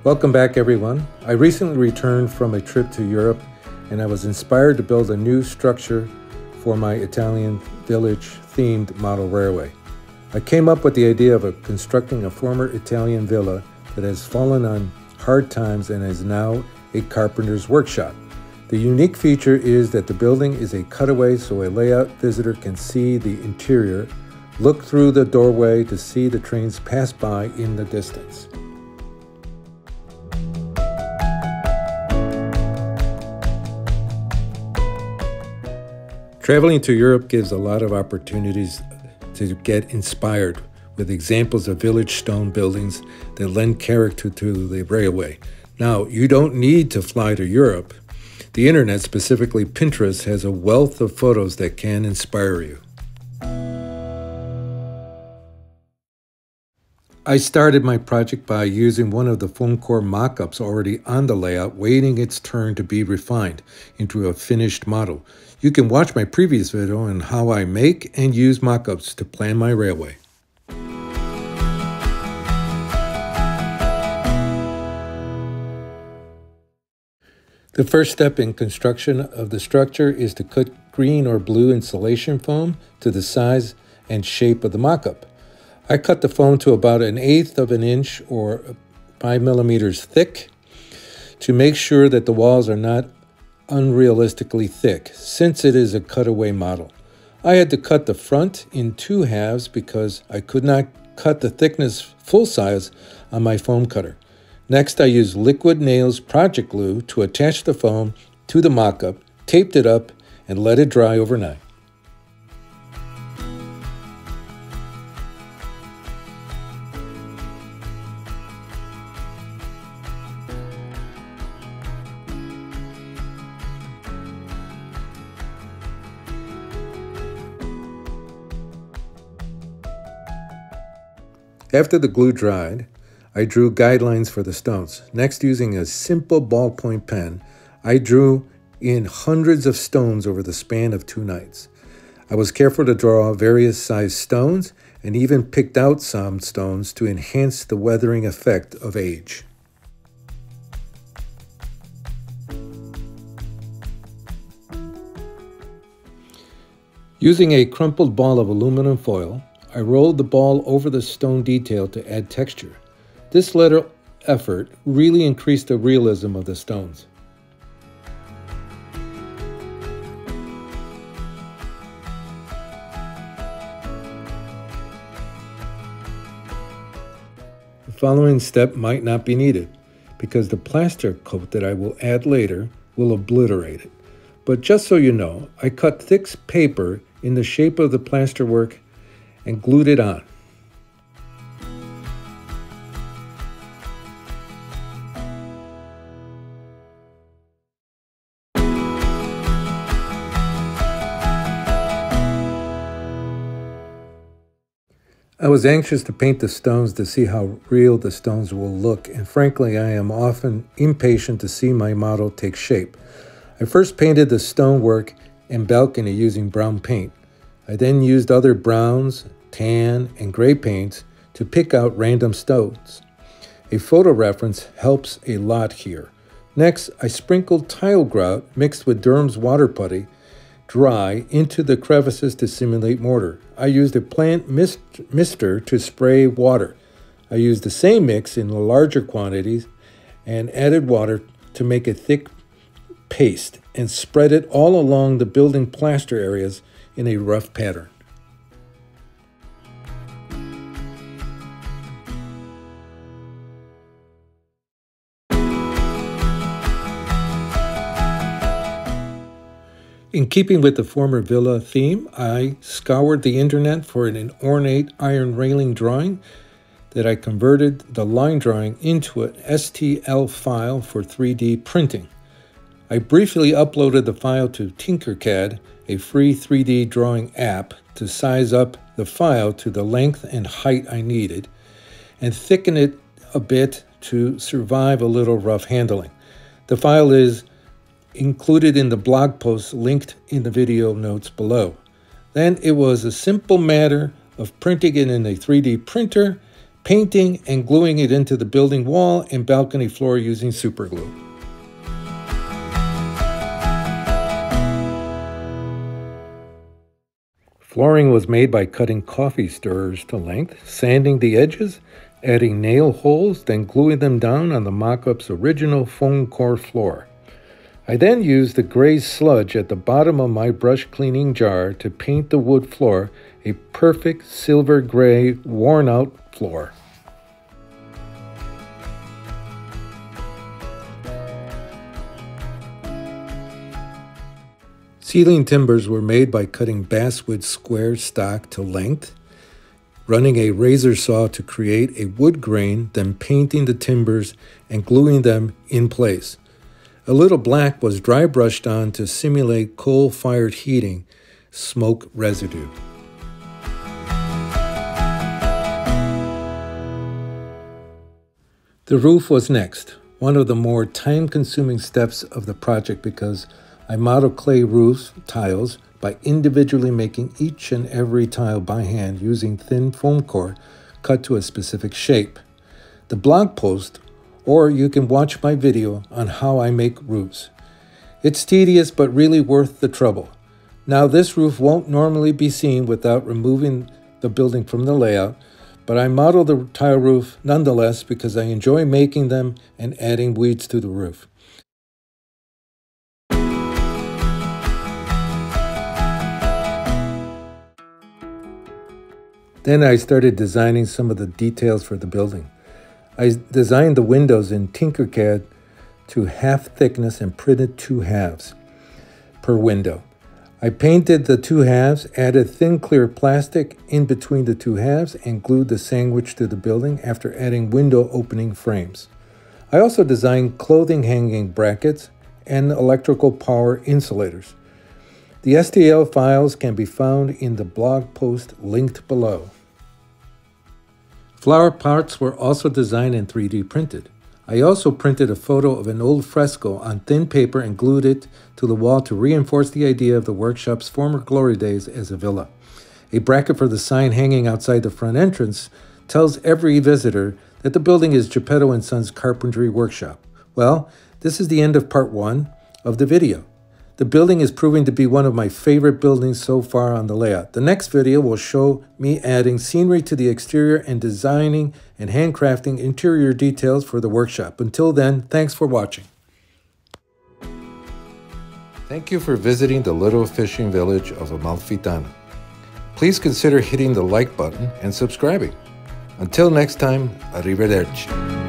Welcome back, everyone. I recently returned from a trip to Europe and I was inspired to build a new structure for my Italian village-themed model railway. I came up with the idea of constructing a former Italian villa that has fallen on hard times and is now a carpenter's workshop. The unique feature is that the building is a cutaway so a layout visitor can see the interior, look through the doorway to see the trains pass by in the distance. Traveling to Europe gives a lot of opportunities to get inspired with examples of village stone buildings that lend character to the railway. Now, you don't need to fly to Europe. The internet, specifically Pinterest, has a wealth of photos that can inspire you. I started my project by using one of the foam core mock-ups already on the layout, waiting its turn to be refined into a finished model. You can watch my previous video on how I make and use mock-ups to plan my railway. The first step in construction of the structure is to cut green or blue insulation foam to the size and shape of the mock-up. I cut the foam to about 1/8 of an inch or 5 millimeters thick to make sure that the walls are not unrealistically thick, since it is a cutaway model. I had to cut the front in 2 halves because I could not cut the thickness full size on my foam cutter. Next, I used liquid nails project glue to attach the foam to the mock-up, taped it up, and let it dry overnight. After the glue dried, I drew guidelines for the stones. Next, using a simple ballpoint pen, I drew in hundreds of stones over the span of 2 nights. I was careful to draw various sized stones and even picked out some stones to enhance the weathering effect of age. Using a crumpled ball of aluminum foil, I rolled the ball over the stone detail to add texture. This little effort really increased the realism of the stones. The following step might not be needed because the plaster coat that I will add later will obliterate it. But just so you know, I cut thick paper in the shape of the plasterwork and glued it on. I was anxious to paint the stones to see how real the stones will look, and frankly, I am often impatient to see my model take shape. I first painted the stonework and balcony using brown paint. I then used other browns, tan, and gray paints to pick out random stones. A photo reference helps a lot here. Next, I sprinkled tile grout mixed with Durham's water putty dry into the crevices to simulate mortar. I used a plant mister to spray water. I used the same mix in larger quantities and added water to make a thick paste and spread it all along the building plaster areas in a rough pattern. In keeping with the former villa theme, I scoured the internet for an ornate iron railing drawing that I converted the line drawing into an STL file for 3D printing. I briefly uploaded the file to Tinkercad, a free 3D drawing app, to size up the file to the length and height I needed, and thicken it a bit to survive a little rough handling. The file is included in the blog post linked in the video notes below. Then it was a simple matter of printing it in a 3D printer, painting and gluing it into the building wall and balcony floor using super glue. Flooring was made by cutting coffee stirrers to length, sanding the edges, adding nail holes, then gluing them down on the Mockups' original foam core floor. I then used the gray sludge at the bottom of my brush cleaning jar to paint the wood floor a perfect silver gray, worn-out floor. Ceiling timbers were made by cutting basswood square stock to length, running a razor saw to create a wood grain, then painting the timbers and gluing them in place. A little black was dry brushed on to simulate coal-fired heating, smoke residue. The roof was next, one of the more time-consuming steps of the project because I modeled clay roof tiles by individually making each and every tile by hand using thin foam core cut to a specific shape. The blog post, or you can watch my video on how I make roofs. It's tedious but really worth the trouble. Now this roof won't normally be seen without removing the building from the layout, but I modeled the tile roof nonetheless because I enjoy making them and adding weeds to the roof. Then I started designing some of the details for the building. I designed the windows in Tinkercad to half thickness and printed 2 halves per window. I painted the 2 halves, added thin clear plastic in between the 2 halves, and glued the sandwich to the building after adding window opening frames. I also designed clothing hanging brackets and electrical power insulators. The STL files can be found in the blog post linked below. Flower pots were also designed and 3D printed. I also printed a photo of an old fresco on thin paper and glued it to the wall to reinforce the idea of the workshop's former glory days as a villa. A bracket for the sign hanging outside the front entrance tells every visitor that the building is Geppetto & Sons Carpentry Workshop. Well, this is the end of part 1 of the video. The building is proving to be one of my favorite buildings so far on the layout. The next video will show me adding scenery to the exterior and designing and handcrafting interior details for the workshop. Until then, thanks for watching. Thank you for visiting the little fishing village of Amalfitano. Please consider hitting the like button and subscribing. Until next time, arrivederci.